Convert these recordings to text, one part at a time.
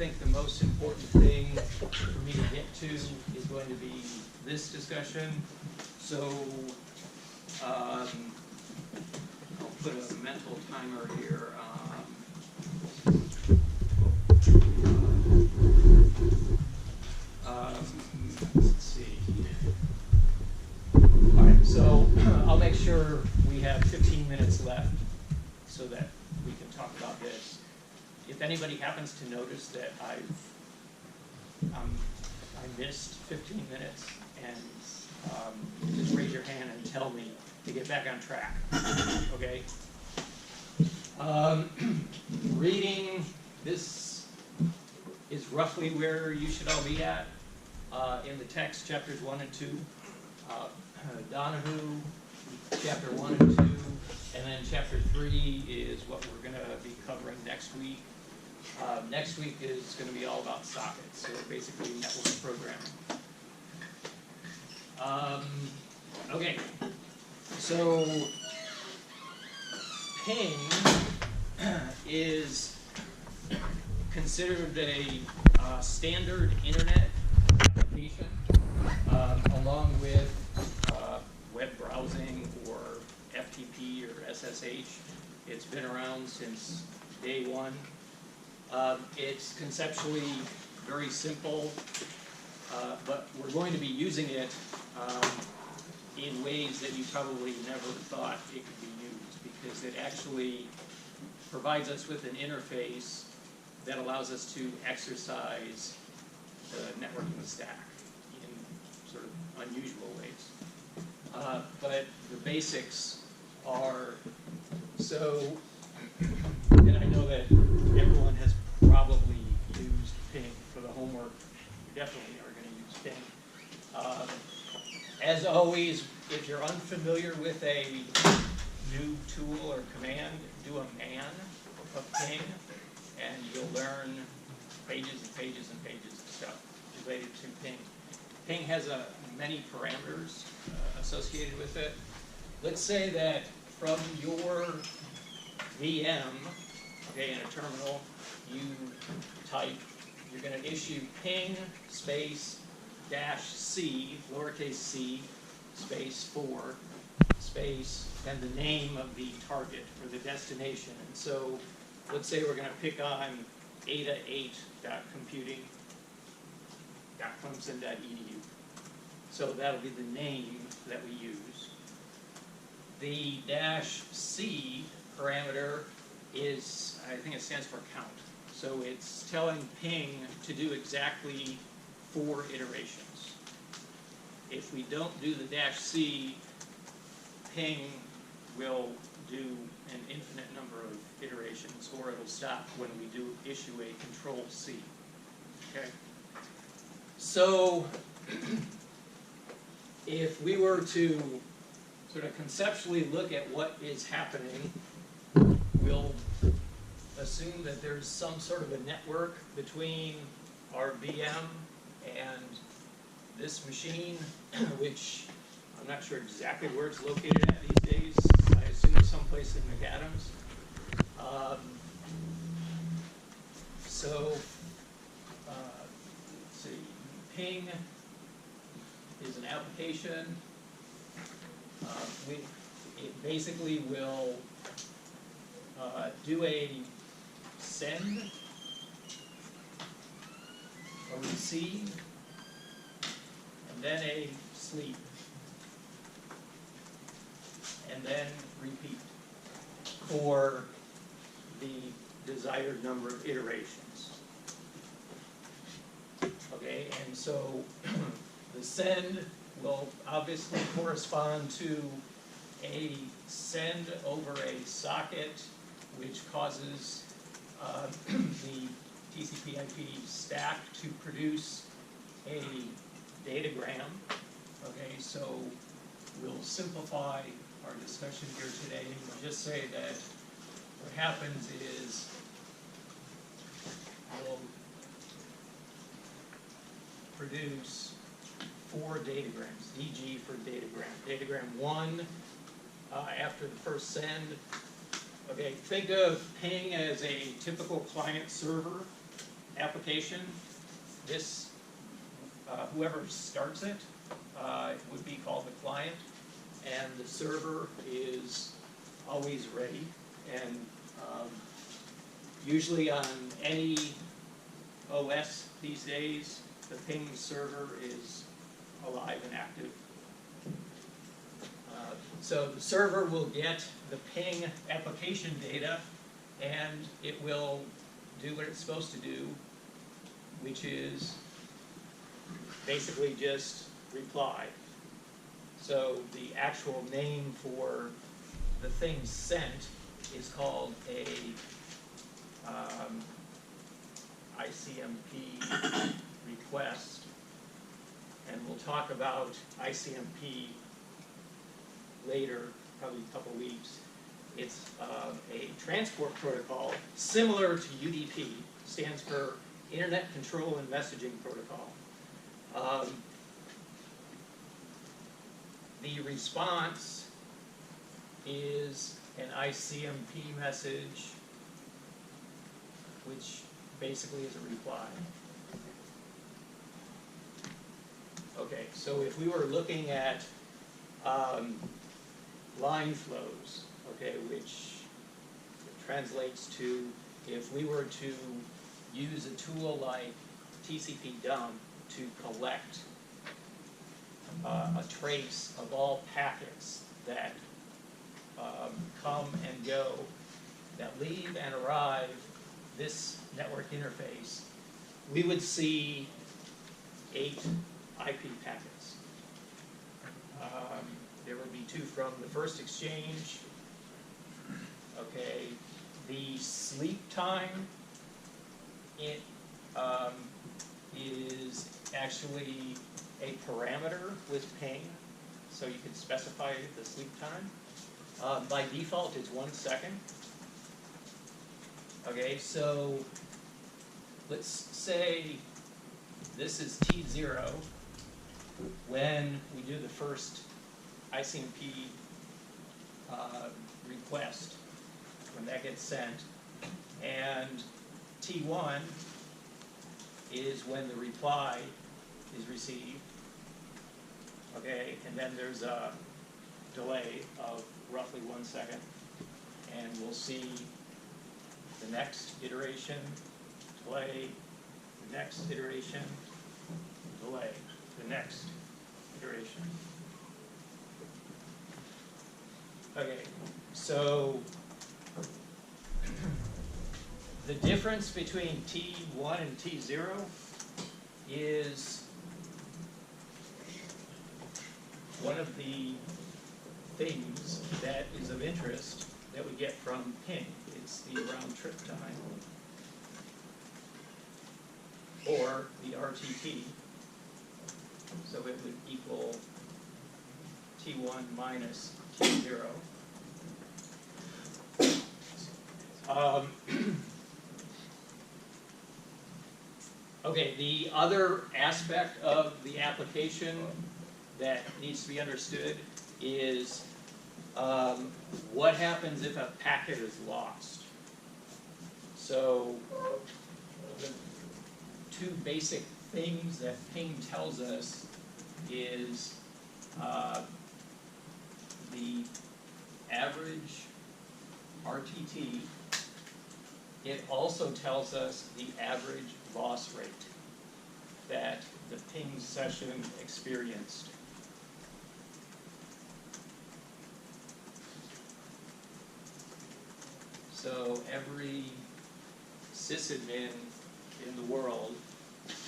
think the most important thing for me to get to is going to be this discussion. So I'll put a mental timer here. Let's see. All right, so I'll make sure we have 15 minutes left so that we can talk about this. If anybody happens to notice that I missed 15 minutes, and just raise your hand and tell me to get back on track, okay? Reading, this is roughly where you should all be at in the text, chapters 1 and 2. Donahue, chapter 1 and 2, and then chapter 3 is what we're going to be covering next week. Next week is going to be all about sockets, so basically network programming. Okay, so ping is considered a standard internet application, along with web browsing or FTP or SSH. It's been around since day one. It's conceptually very simple, but we're going to be using it in ways that you probably never thought it could be used, because it actually provides us with an interface that allows us to exercise the networking stack in sort of unusual ways. But the basics are, so, and I know that everyone has probably used ping for the homework. You definitely are going to use ping. As always, if you're unfamiliar with a new tool or command, do a man of ping, and you'll learn pages and pages and pages of stuff related to ping. Ping has many parameters associated with it. Let's say that from your VM, okay, in a terminal, you type, you're going to issue ping space -c, lowercase c, space 4, space, and the name of the target or the destination. And so let's say we're going to pick on ada8.computing.clemson.edu. So that'll be the name that we use. The -c parameter is, I think it stands for count. So it's telling ping to do exactly 4 iterations. If we don't do the -c, ping will do an infinite number of iterations, or it'll stop when we do issue a Control-C. Okay? So if we were to sort of conceptually look at what is happening, we'll assume that there's some sort of a network between our VM and this machine, which I'm not sure exactly where it's located at these days. I assume it's someplace in McAdams. Let's see, ping is an application. It basically will do a send, a receive, and then a sleep, and then repeat for the desired number of iterations. Okay, and so the send will obviously correspond to a send over a socket, which causes the TCP/IP stack to produce a datagram. Okay, so we'll simplify our discussion here today and just say that what happens is we'll produce 4 datagrams, DG for datagram. Datagram 1 after the first send. Okay, think of ping as a typical client-server application. application, this, whoever starts it would be called the client, and the server is always ready. And usually on any OS these days, the ping server is alive and active. So the server will get the ping application data, and it will do what it's supposed to do, which is basically just reply. So the actual name for the thing sent is called a ICMP request, and we'll talk about ICMP later, probably a couple weeks. It's a transport protocol similar to UDP, stands for Internet Control and Messaging Protocol. The response is an ICMP message, which basically is a reply. Okay, so if we were looking at line flows, okay, which translates to if we were to use a tool like TCP dump to collect a trace of all packets that come and go, that leave and arrive this network interface, we would see 8 IP packets. There would be 2 from the first exchange. Okay, the sleep time, it is actually a parameter with ping, so you can specify the sleep time. By default, it's 1 second. Okay, so let's say this is T0 when we do the first ICMP request, when that gets sent, and T1 is when the reply is received. Okay, and then there's a delay of roughly 1 second, and we'll see the next iteration, delay, the next iteration, delay, the next iteration. Okay, so the difference between T1 and T0 is one of the things that is of interest that we get from ping. It's the round trip time, or the RTP. So it would equal T1 minus T0. Okay, the other aspect of the application that needs to be understood is what happens if a packet is lost. So the 2 basic things that ping tells us is the average RTT. It also tells us the average loss rate that the ping session experienced. So every sysadmin in the world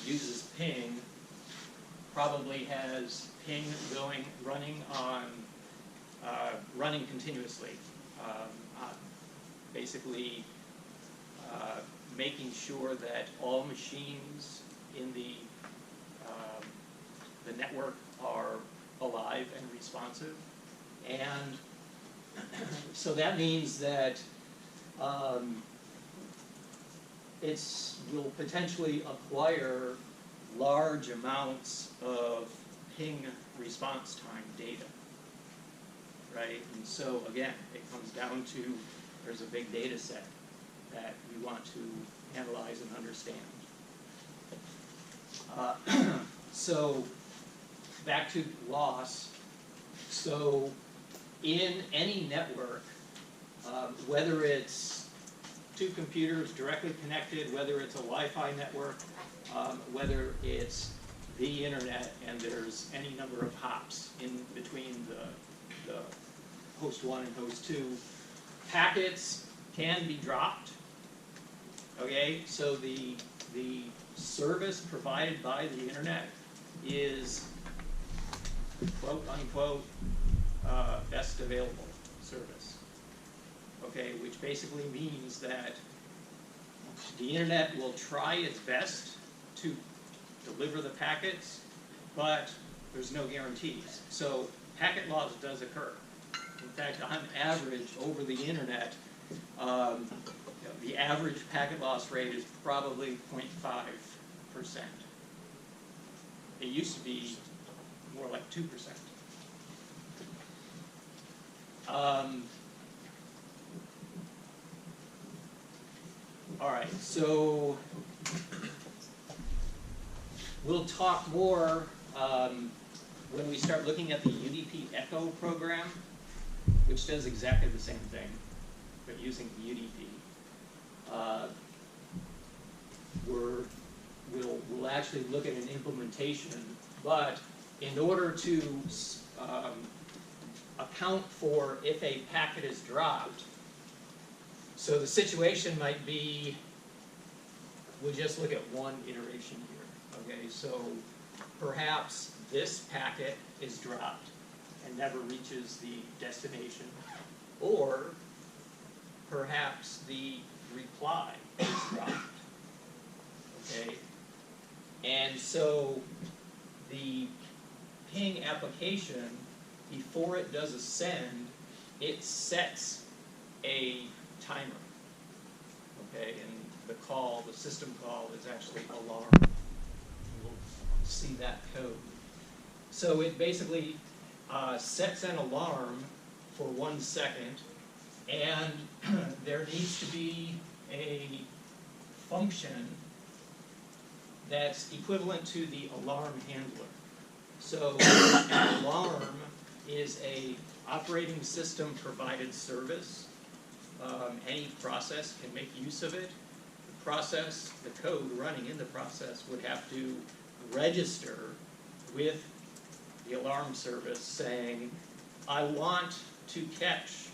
uses ping, probably has ping running continuously, basically making sure that all machines in the network are alive and responsive, and so that means that it will potentially acquire large amounts of ping response time data, right? And so again, it comes down to there's a big data set that we want to analyze and understand. So back to loss. So in any network, whether it's two computers directly connected, whether it's a Wi-Fi network, whether it's the internet and there's any number of hops in between the host 1 and host 2, packets can be dropped. Okay, so the service provided by the internet is quote unquote best available service. Okay, which basically means that the internet will try its best to deliver the packets, but there's no guarantees. So packet loss does occur. In fact, on average, over the internet, the average packet loss rate is probably 0.5%. It used to be more like 2%. All right, so we'll talk more when we start looking at the UDP Echo program, which does exactly the same thing, but using UDP. We'll actually look at an implementation, but in order to account for if a packet is dropped, so the situation might be, we'll just look at one iteration here, okay? So perhaps this packet is dropped and never reaches the destination, or perhaps the reply is dropped, okay? And so the ping application, before it does a send, it sets a timer, okay? And the system call is actually alarm. We'll see that code. So it basically sets an alarm for 1 second, and there needs to be a function that's equivalent to the alarm handler. So an alarm is a operating system provided service. Any process can make use of it. The process, the code running in the process would have to register with the alarm service saying, I want to catch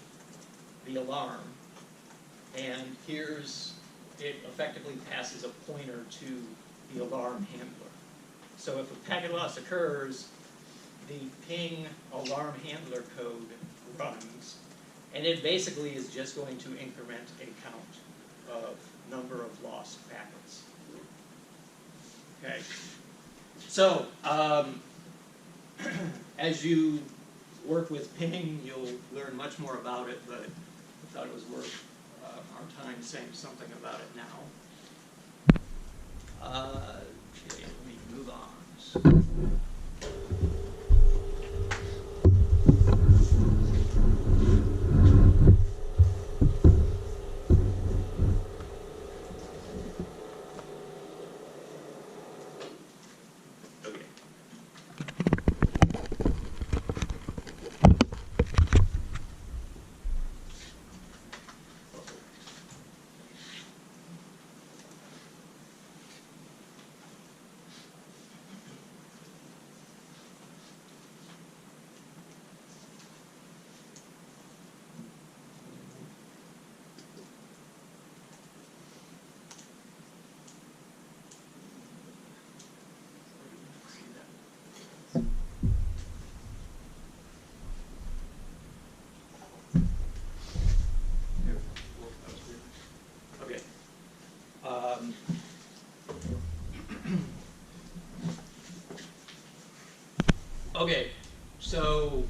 the alarm, and it effectively passes a pointer to the alarm handler. So if a packet loss occurs, the ping alarm handler code runs, and it basically is just going to increment a count of number of lost packets. Okay, so as you work with ping, you'll learn much more about it, but I thought it was worth our time saying something about it now. Okay, let me move on. Okay, so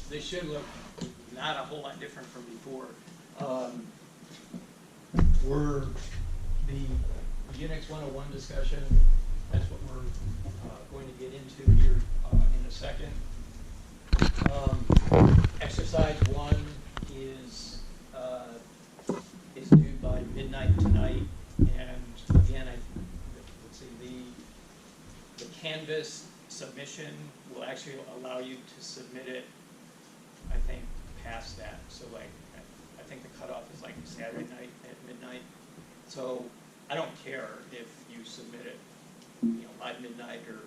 this should look not a whole lot different from before. We're the Unix 101 discussion. That's what we're going to get into here in a second. Exercise 1 is due by midnight tonight, and again, let's see, the Canvas submission will actually allow you to submit it, I think, past that. So like, I think the cutoff is like Saturday night at midnight. So I don't care if you submit it, by midnight or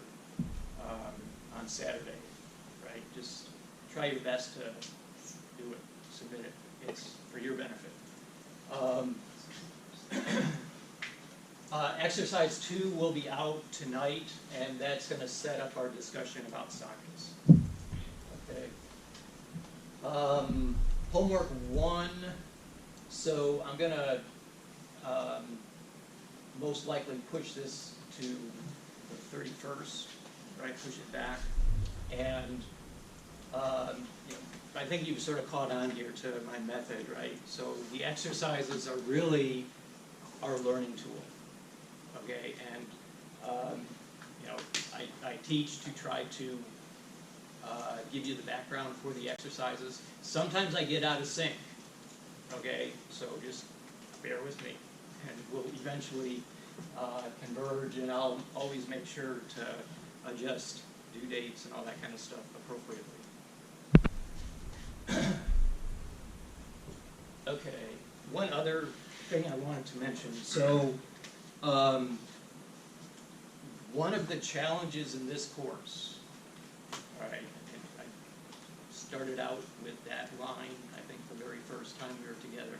on Saturday, right? Just try your best to do it, submit it. It's for your benefit. Exercise 2 will be out tonight, and that's going to set up our discussion about sockets. Okay. Homework 1. So I'm going to most likely push this to the 31st, right? Push it back, and I think you've sort of caught on here to my method, right? So the exercises are really our learning tool. Okay, and I teach to try to give you the background for the exercises. Sometimes I get out of sync. Okay, so just bear with me, and we'll eventually converge, and I'll always make sure to adjust due dates and all that kind of stuff appropriately. Okay, one other thing I wanted to mention. So, one of the challenges in this course, all right, I started out with that line, I think the very first time we were together.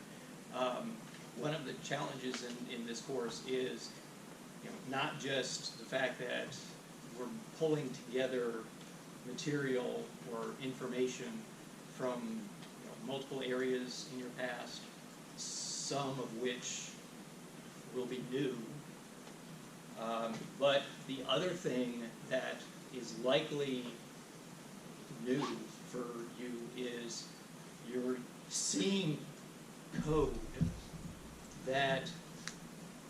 One of the challenges in this course is, not just the fact that we're pulling together material or information from multiple areas in your past, some of which will be new. But the other thing that is likely new for you is you're seeing code that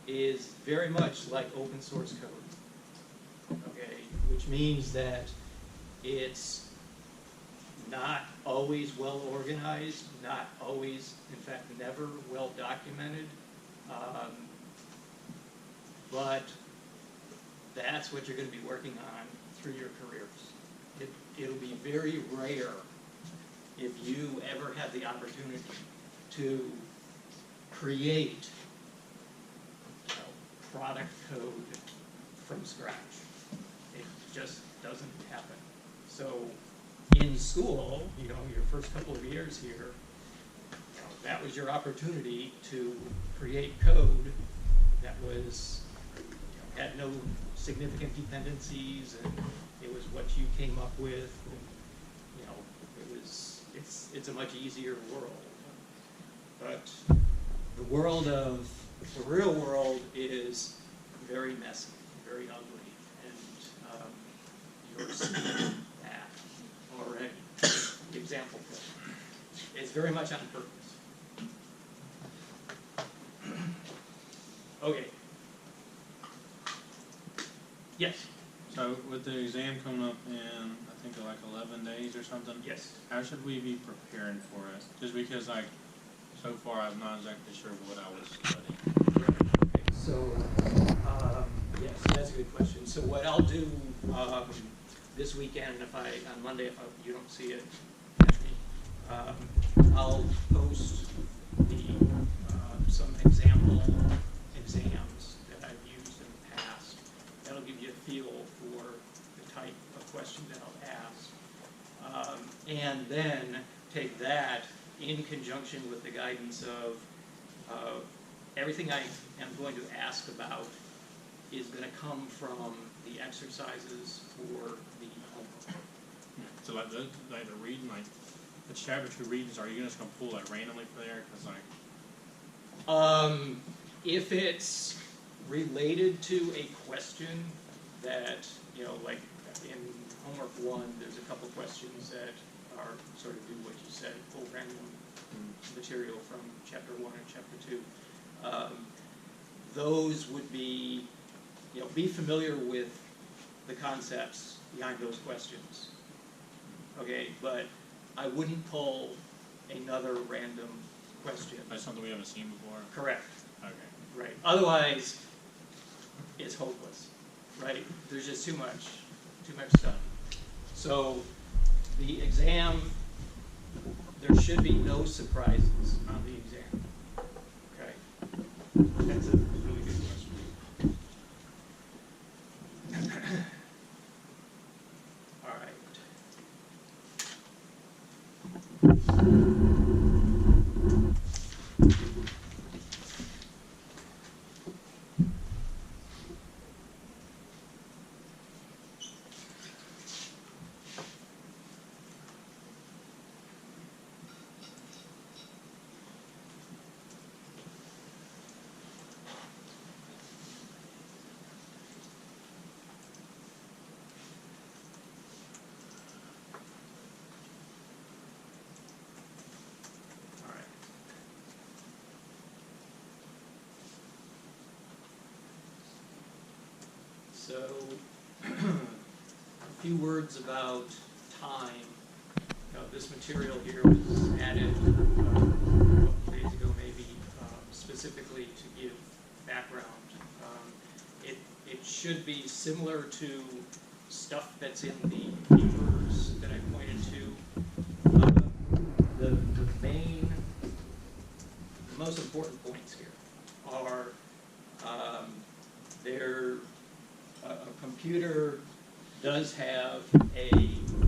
is very much like open source code, okay? Which means that it's not always well organized, not always, in fact, never well documented, but that's what you're going to be working on through your careers. It'll be very rare if you ever have the opportunity to create product code from scratch. It just doesn't happen. So in school, your first couple of years here, that was your opportunity to create code that was had no significant dependencies, and it was what you came up with. And, it's a much easier world. But the real world is very messy, very ugly, and you're seeing that already. Example code. It's very much on purpose. Okay. Yes. So with the exam coming up in, I think like 11 days or something. Yes. How should we be preparing for it? Just because so far I'm not exactly sure what I was studying. Okay. So yes, that's a good question. So what I'll do this weekend, on Monday, if you don't see it, catch me. I'll post some example exams that I've used in the past. That'll give you a feel for the type of question that I'll ask. And then take that in conjunction with the guidance of everything I am going to ask about is going to come from the exercises for the homework. So like the reading, like the chapter 2 readings, are you just going to pull randomly from there? Because if it's related to a question that, like in homework 1, there's a couple questions that are sort of do what you said, pull random material from chapter 1 and chapter 2. Those would be, be familiar with the concepts behind those questions. Okay, but I wouldn't pull another random question. that's something we haven't seen before? Correct. Okay. Right. Otherwise, it's hopeless. right? There's just too much stuff. So the exam, there should be no surprises on the exam. Okay, that's a really good question. All right. All right. So, a few words about time. This material here was added a couple days ago, maybe, specifically to give background. It should be similar to stuff that's in the papers that I pointed to. The most important points here are a computer does have a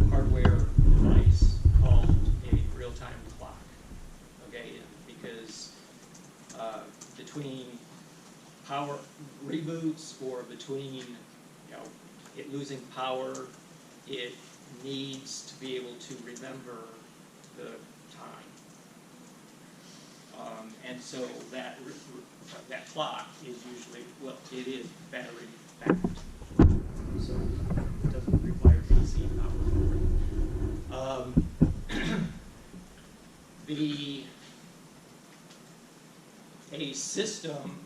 hardware device called a real-time clock, okay? Because between power reboots or between it losing power, it needs to be able to remember the time. And so that clock is usually, well, it is battery backed. So it doesn't require DC power. A system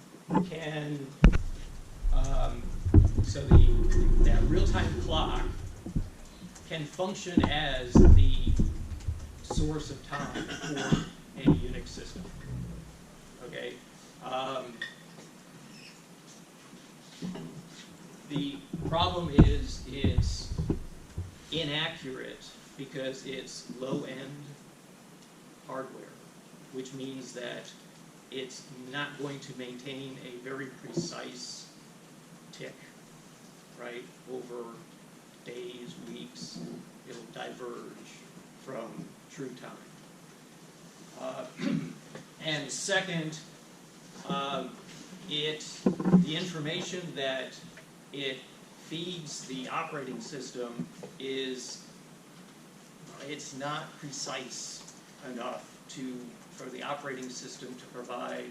can, that real-time clock can function as the source of time for a Unix system. Okay. The problem is it's inaccurate because it's low-end hardware, which means that it's not going to maintain a very precise tick, right, over days, weeks. It'll diverge from true time. And second, the information that it feeds the operating system it's not precise enough for the operating system to provide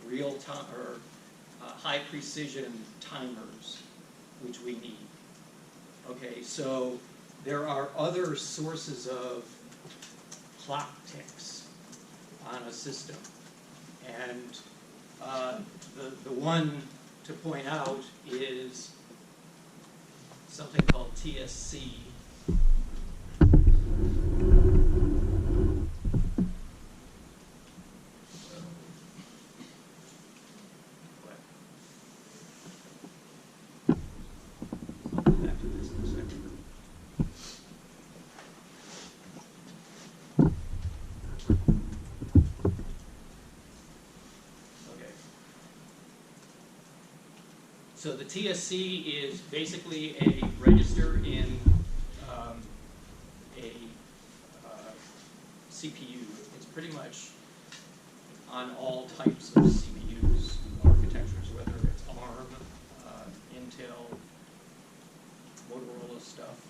real time or high precision timers, which we need. Okay, so there are other sources of clock ticks on a system, and the one to point out is something called CpSc. So the CpSc is basically a register in a CPU. It's pretty much on all types of CPUs architectures, whether it's ARM, Intel, Motorola stuff.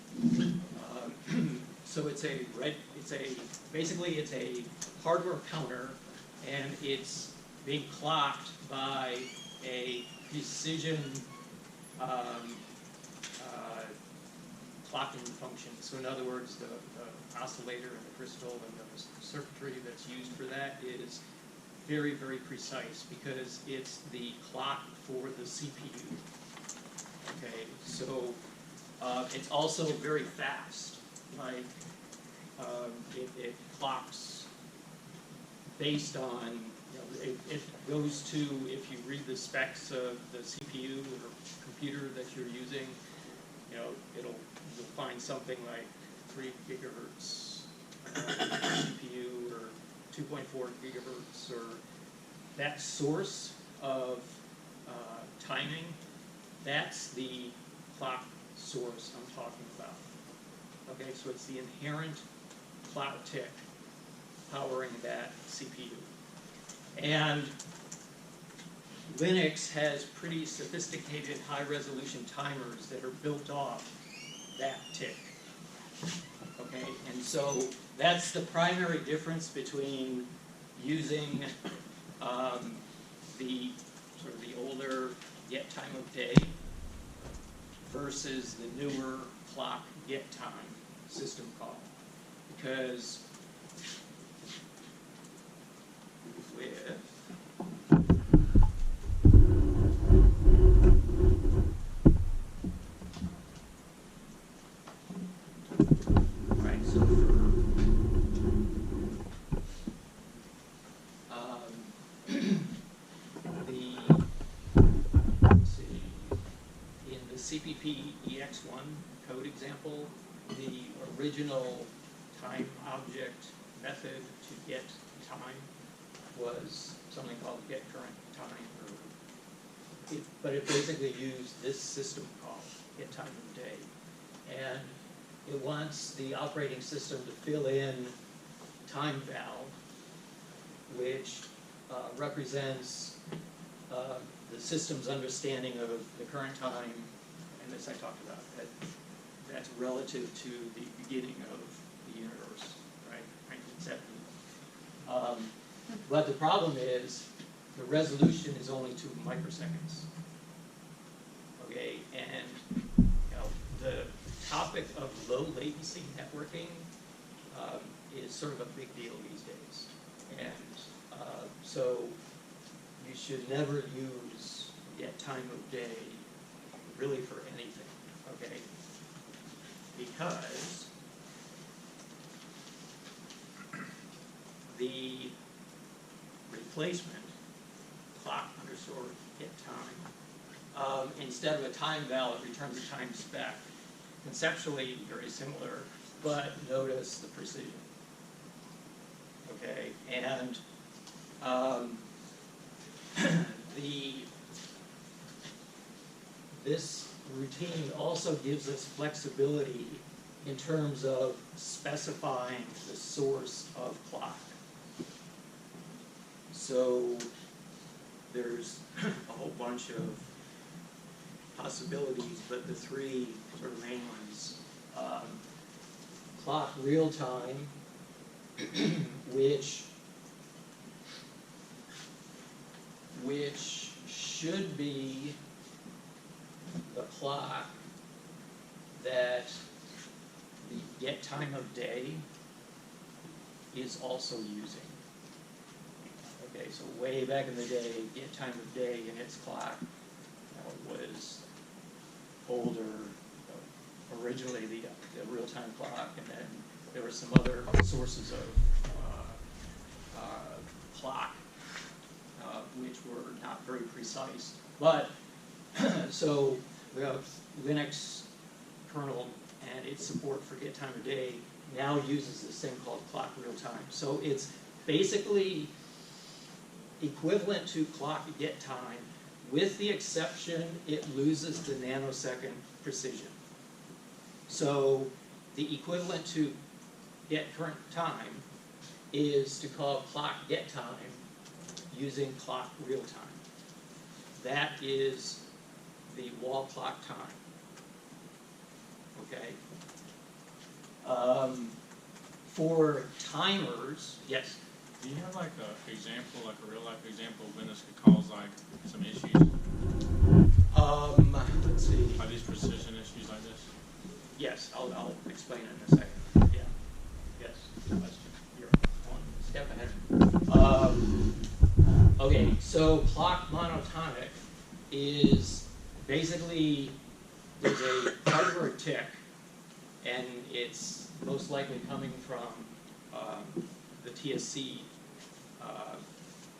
So basically it's a hardware counter, and it's being clocked by a precision clocking function. So in other words, the oscillator and the crystal and the circuitry that's used for that is very, very precise because it's the clock for the CPU. Okay, so it's also very fast. Like it clocks based on, it goes to, if you read the specs of the CPU or computer that you're using, you know, you'll find something like 3 gigahertz CPU or 2.4 gigahertz, or that source of timing, that's the clock source I'm talking about. Okay, so it's the inherent clock tick powering that CPU. And Linux has pretty sophisticated high-resolution timers that are built off that tick. Okay, and so that's the primary difference between using the sort of the older get time of day versus the newer clock get time system call. Because with right, so for let's see, in the CPP EX1 code example, the original time object method to get time was something called get current time, but it basically used this system call, get time of day. And it wants the operating system to fill in time val, which represents the system's understanding of the current time, and this I talked about, that's relative to the beginning of the universe, right, 1970. But the problem is the resolution is only 2 microseconds. Okay, and you know, the topic of low latency networking is sort of a big deal these days, and so you should never use get time of day really for anything, okay? Because the replacement, clock underscore get time, instead of a time val, it returns a time spec. Conceptually very similar, but notice the precision. Okay, and this routine also gives us flexibility in terms of specifying the source of clock. So there's a whole bunch of possibilities, but the 3 sort of main ones, clock real time, which should be the clock that the get time of day is also using. Okay, so way back in the day, get time of day in its clock was older, originally the real-time clock, and then there were some other sources of clock which were not very precise. But so we have Linux kernel and its support for get time of day now uses this thing called clock real time. So it's basically equivalent to clock get time, with the exception it loses the nanosecond precision. So the equivalent to get current time is to call clock get time using clock real time. That is the wall clock time. Okay. For timers, yes. Do you have like a example, like a real life example of when this could cause like some issues? Let's see. Are these precision issues like this? Yes, I'll explain it in a second. Yeah. Yes. You're one step ahead. Okay, so clock monotonic is basically there's a hardware tick, and it's most likely coming from the TSC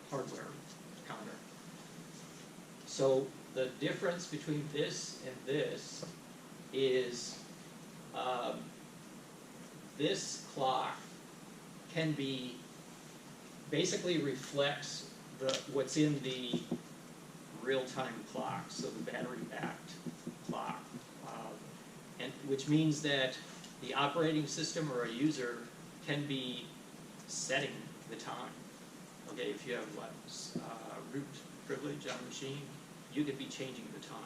hardware counter. So the difference between this and this is this clock can be, basically reflects what's in the real-time clock, so the battery-backed clock, and which means that the operating system or a user can be setting the time. Okay, if you have root privilege on a machine, you could be changing the time.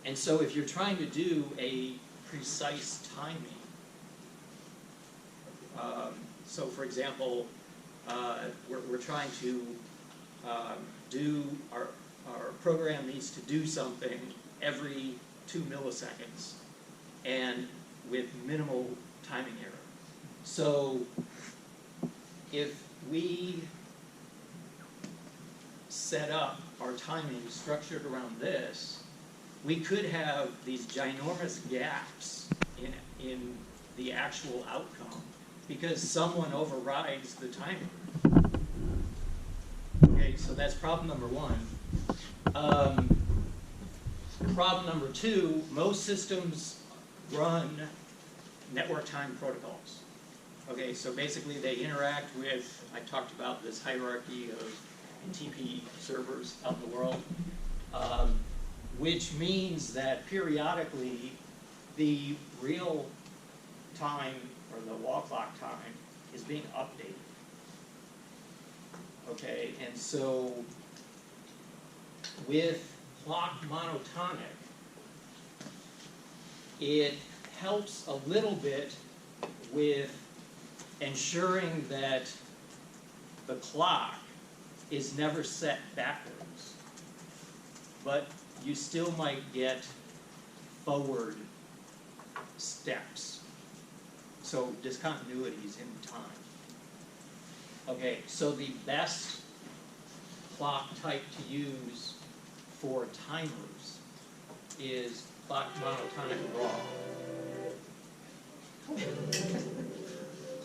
And so if you're trying to do a precise timing, so for example, we're trying to do, our program needs to do something every 2 milliseconds and with minimal timing error. So if we set up our timing structured around this, we could have these ginormous gaps in the actual outcome because someone overrides the timer. Okay, so that's problem number one. Problem number two, most systems run network time protocols. Okay, so basically they interact with, I talked about this hierarchy of TP servers out in the world, which means that periodically the real time or the wall clock time is being updated. Okay, and so with clock monotonic, it helps a little bit with ensuring that the clock is never set backwards, but you still might get forward steps, so discontinuities in time. Okay, so the best clock type to use for timers is clock monotonic raw.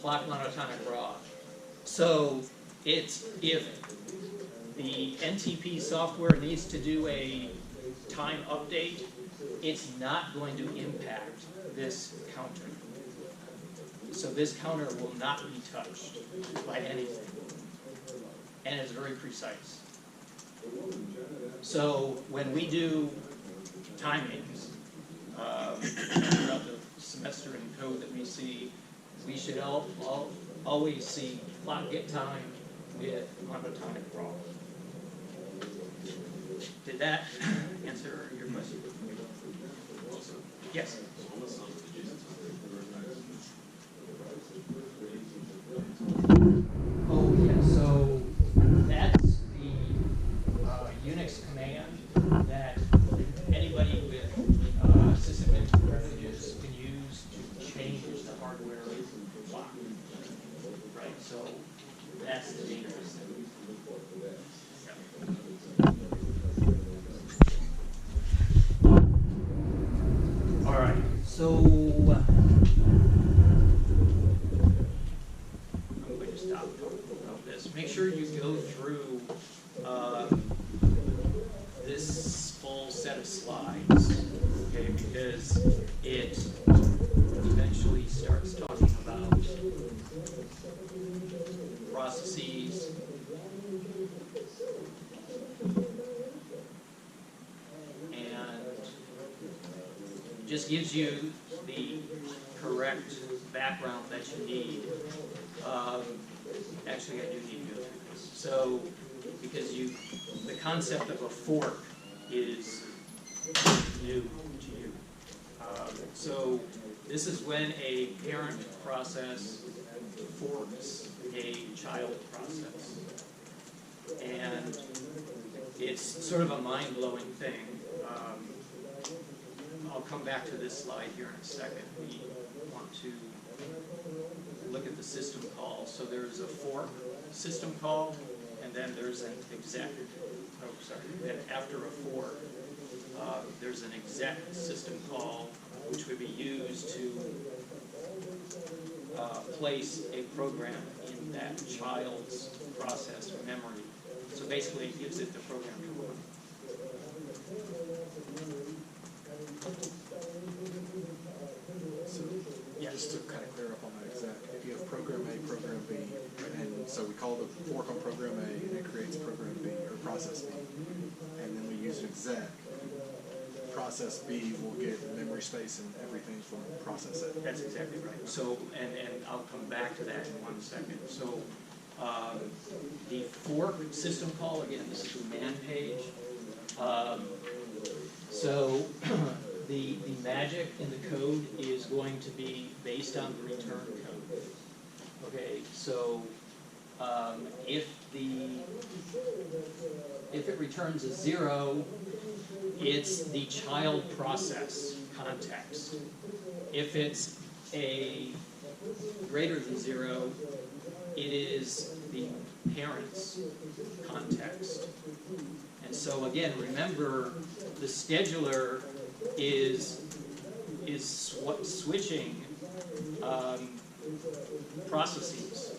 Clock monotonic raw. So it's, if the NTP software needs to do a time update, it's not going to impact this counter. So this counter will not be touched by anything, and it's very precise. So when we do timings throughout the semester in code that we see, we should always see clock get time with monotonic raw. Did that answer your question? Yes. Oh, yeah, so that's the Unix command that anybody with system privileges can use to change the hardware clock. Right, so that's the dangerous thing. Yeah. All right, so make sure you go through this full set of slides, okay, because it eventually starts talking about processes, and just gives you the correct background that you need. Actually, I do need to go through this. So, because the concept of a fork is new to you. So, this is when a parent process forks a child process. And it's sort of a mind-blowing thing. I'll come back to this slide here in a second. We want to look at the system call. So there's a fork system call, and then there's an exec. Oh, sorry. Then after a fork, there's an exec system call, which would be used to place a program in that child's process memory. So basically, it gives it the program to run. just to kind of clear up on that exact, if you have program A, program B, and so we call the fork on program A, and it creates program B, or process B, and then we use an exec, process B will get memory space and everything from process A. That's exactly right. So, and I'll come back to that in 1 second. So, the fork system call, again, this is the man page. So, the magic in the code is going to be based on the return code. Okay, so if it returns a 0, it's the child process context. If it's a greater than 0, it is the parent's context. And so again, remember, the scheduler is switching processes.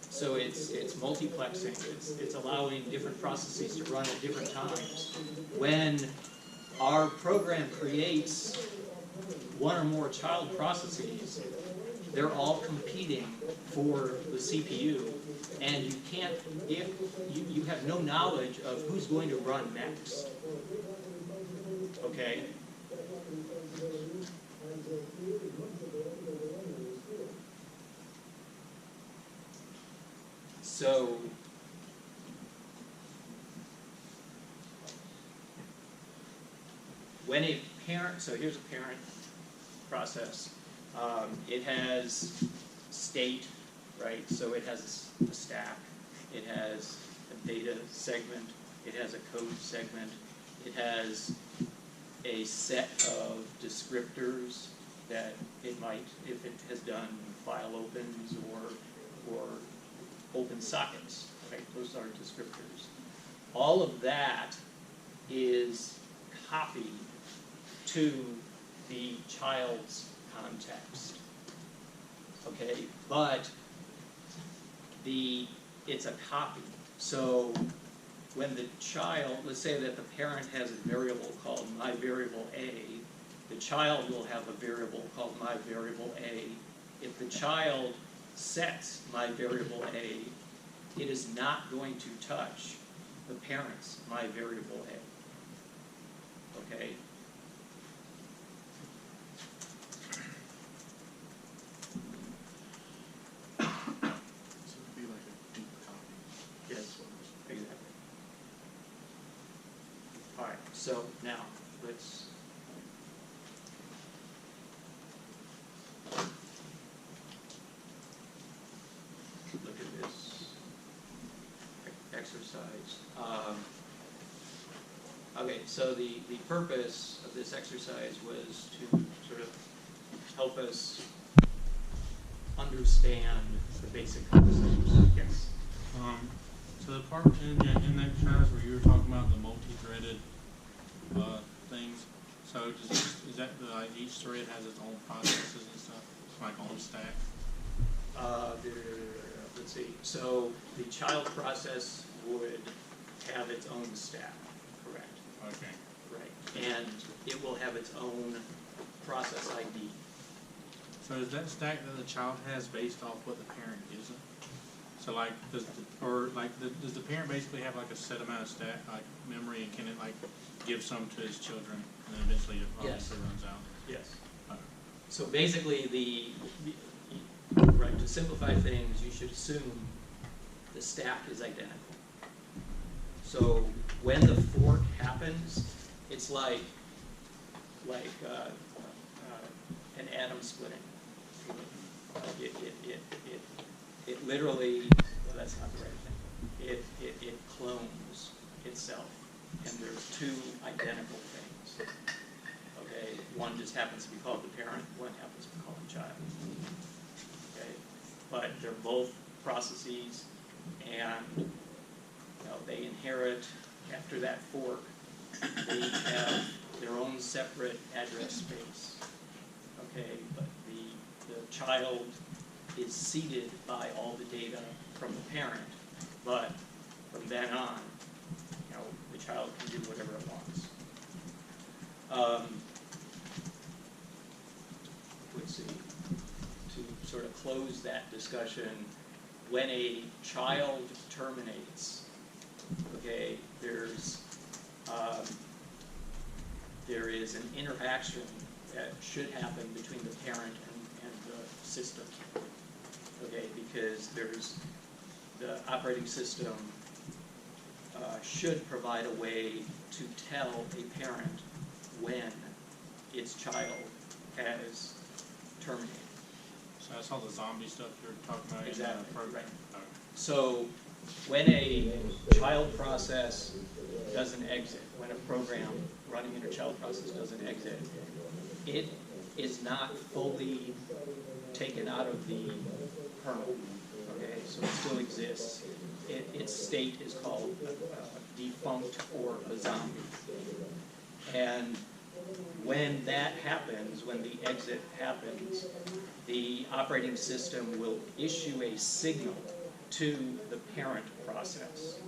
So it's multiplexing. It's allowing different processes to run at different times. When our program creates one or more child processes, they're all competing for the CPU, and you can't, if you have no knowledge of who's going to run next. Okay? So when a parent, so here's a parent process. It has state, right? So it has a stack. It has a data segment. It has a code segment. It has a set of descriptors that it might, if it has done file opens or open sockets, right? Those are descriptors. All of that is copied to the child's context. Okay, but it's a copy. So when the child, let's say that the parent has a variable called my variable A, the child will have a variable called my variable A. If the child sets my variable A, it is not going to touch the parent's my variable A. Okay? So it'd be like a deep copy. Yes, exactly. All right, so now let's look at this exercise. Okay, so the purpose of this exercise was to sort of help us understand the basic concepts. Yes. So the part in that exercise where you were talking about the multi-threaded things, so is that like each thread has its own processes and stuff, like on stack? Let's see. So the child process would have its own stack, correct? Okay. Right. And it will have its own process ID. So is that stack that the child has based off what the parent gives them? So like, does the parent basically have like a set amount of stack, like memory, and can it like give some to his children, and then eventually it obviously runs out? Yes. Okay. So basically, right, to simplify things, you should assume the stack is identical. So when the fork happens, it's like an atom splitting. It literally, well, that's not the right thing. It clones itself, and there's two identical things. Okay, one just happens to be called the parent, one happens to be called the child. Okay, but they're both processes, and they inherit after that fork. They have their own separate address space. Okay, but the child is seeded by all the data from the parent, but from then on, the child can do whatever it wants. Let's see. sort of close that discussion, when a child terminates, okay, there is an interaction that should happen between the parent and the system, okay, because the operating system should provide a way to tell a parent when its child has terminated. So that's all the zombie stuff you're talking about in Exactly, the program? right. Okay. So when a child process doesn't exit, when a program running in a child process doesn't exit, it is not fully taken out of the kernel, okay, so it still exists. Its state is called defunct or a zombie. And when that happens, when the exit happens, the operating system will issue a signal to the parent process.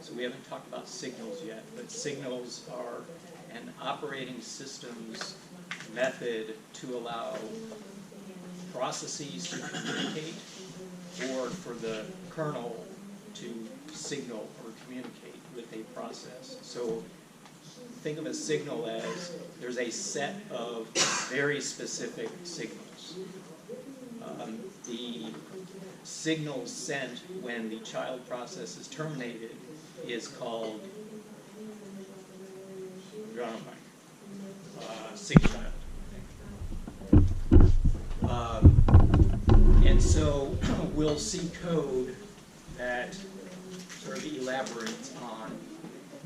So we haven't talked about signals yet, but signals are an operating system's method to allow processes to communicate or for the kernel to signal or communicate with a process. So think of a signal as there's a set of very specific signals. The signal sent when the child process is terminated is called sig child. And so we'll see code that sort of elaborates on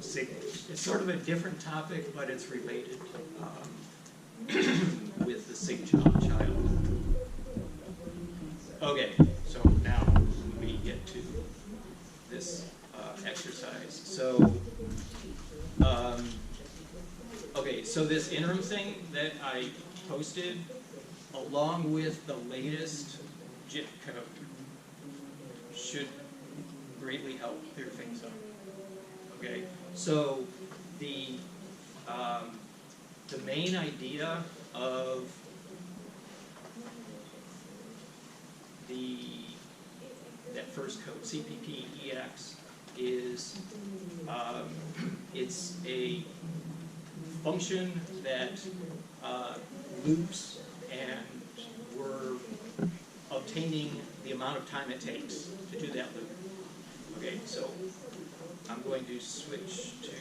signals. It's sort of a different topic, but it's related with the sig child. Okay, so now we get to this exercise. So, okay, so this interim thing that I posted, along with the latest JIT code, should greatly help clear things up. Okay, so the main idea of that first code, CpPEX, is it's a function that loops, and we're obtaining the amount of time it takes to do that loop. Okay, so I'm going to switch to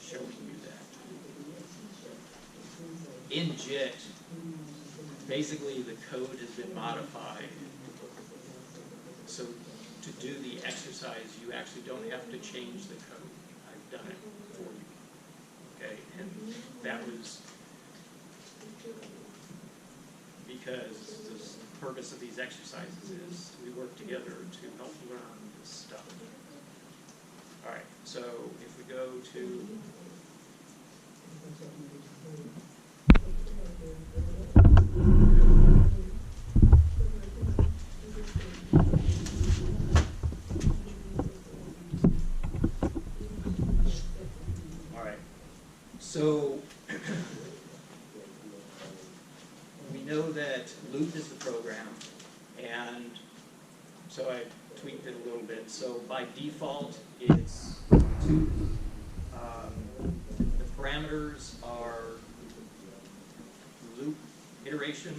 showing you that. In JIT, basically the code has been modified. So to do the exercise, you actually don't have to change the code. I've done it for you. Okay, and that was because the purpose of these exercises is we work together to help learn this stuff. All right, so if we go to so we know that loop is the program, and so I tweaked it a little bit. So by default, it's two. The parameters are loop iteration,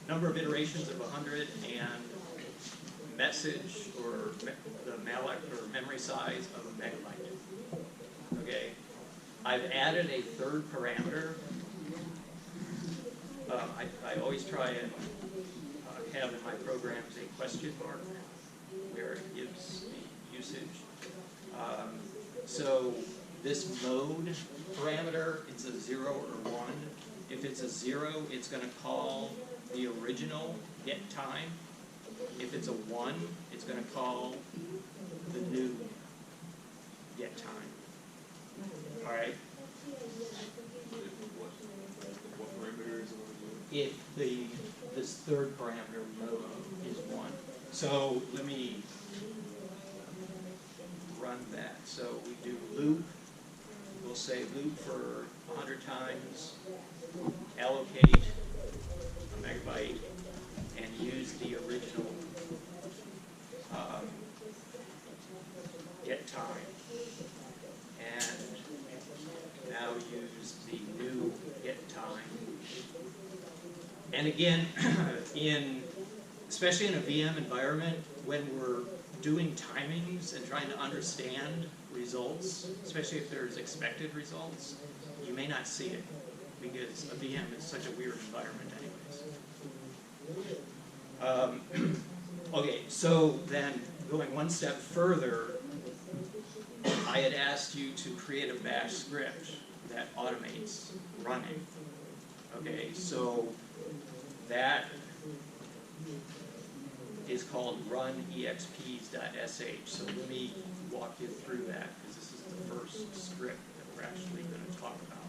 number of iterations of 100, and message or the malloc or memory size of a megabyte. Okay. I've added a third parameter. I always try and have in my programs a question mark where it gives the usage. So this mode parameter, it's a 0 or 1. If it's a 0, it's going to call the original get time. If it's a 1, it's going to call the new get time. All right. What parameters? If this third parameter mode is 1, so let me run that. So we do loop. We'll we'll say loop for 100 times, allocate a megabyte, and use the original get time. And now use the new get time. And again, especially in a VM environment, when we're doing timings and trying to understand results, especially if there's expected results, you may not see it because a VM is such a weird environment anyways. Okay, so then going one step further, I had asked you to create a bash script that automates running. Okay, so that is called runexps.sh. So let me walk you through that because this is the first script that we're actually going to talk about.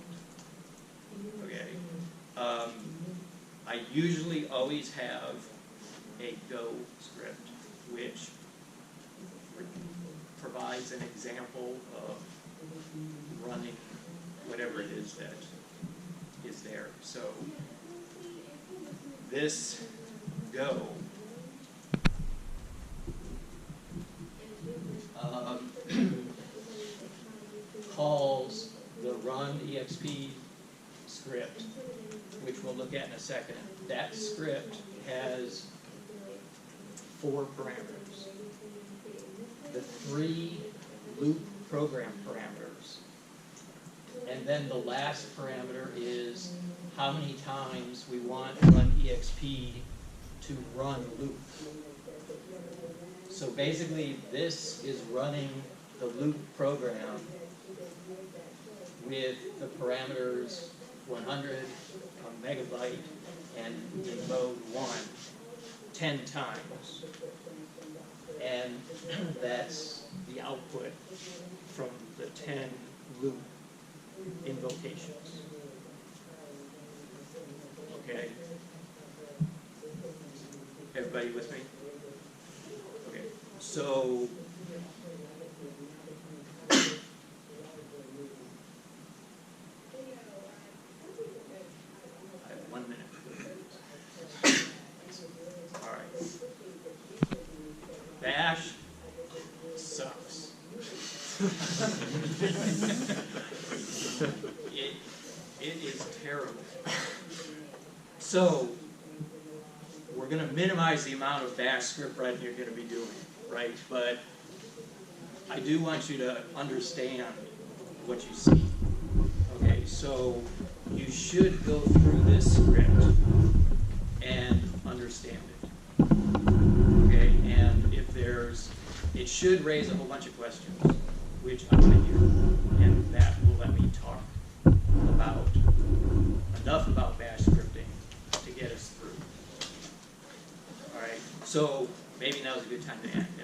Okay. I usually always have a Go script which provides an example of running whatever it is that is there. So this Go calls the run exp script, which we'll look at in a second. That script has 4 parameters. The 3 loop program parameters. And then the last parameter is how many times we want run exp to run loop. So basically this is running the loop program with the parameters 100, a megabyte, and in mode 1, 10 times. And that's the output from the 10 loop invocations. Okay? Everybody with me? Okay, so I have 1 minute. All right. Bash sucks. It is terrible. So we're going to minimize the amount of bash script writing you're going to be doing, right? But I do want you to understand what you see. Okay, so you should go through this script and understand it. Okay, and if it should raise a whole bunch of questions, which I want to hear, and that will let me talk about enough about bash scripting to get us through. All right, so maybe now's a good time to end.